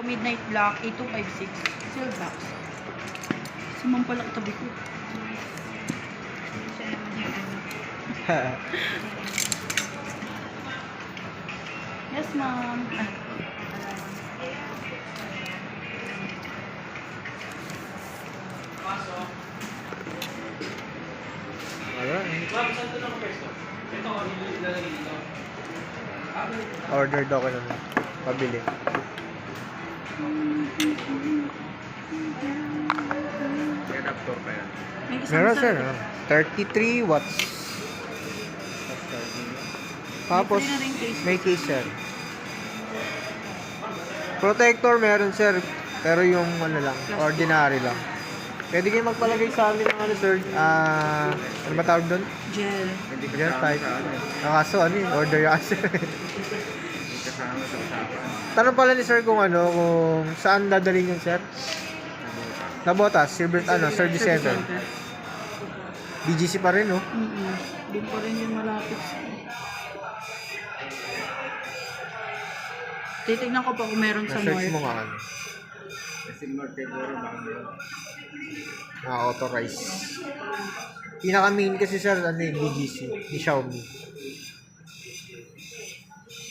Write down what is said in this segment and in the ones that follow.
Midnight Black 8256 Seal box. Sumampalak tabi ko. Yes, ma'am. Alright. Ma'am, saan ito na pwesto? Ito, ilalagay dito. Order daw ko na pabili. May adapter pa yan. May isang Meron isa- sir, 33 watts. Tapos, May free na rin case. may case sir. Protector meron sir, pero yung ano lang, ordinary lang. Pwede kayo magpalagay sa amin ng ano sir, ano ba tawag doon? Gel. Hindi Yes, kasama type. sa ano eh. Kaso ano yun, order yan sir. Hindi kasama sa usapan. Tanong pala ni sir kung ano, kung saan dadalhin yun sir? Nabotas, Silver, Service Center. BGC pa rin, no? Doon pa rin yung malapit. Titignan ko pa kung meron sa Na-search north. mo nga ano. Kasi Marquedoro baka meron. Authorized. Pinaka-main kasi sir, ano yung BGC, di Xiaomi.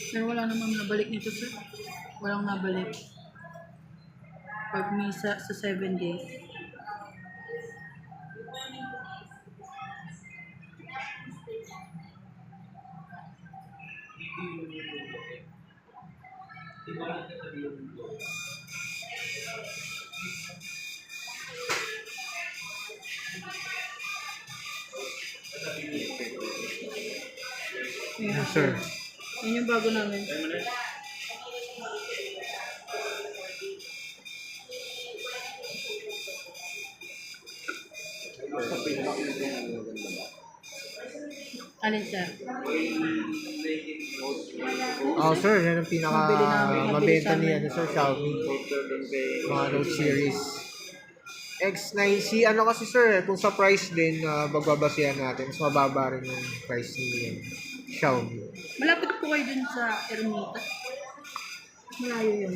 Pero wala namang nabalik nito, sir. Walang nabalik. Pag may sa 7 days. Ayan, Yes, sir. Yan yung bago namin. Alin, sir? Oh sir, yan ang pinaka Mabili namin, mabili mabenta sa amin. niya sir, Xiaomi. Mga Note series. X9C, ano kasi sir, kung sa price din, bagbabasihan natin, mas mababa rin yung price ni Xiaomi. Malapit po kayo dun sa Ermita. Malayo yun.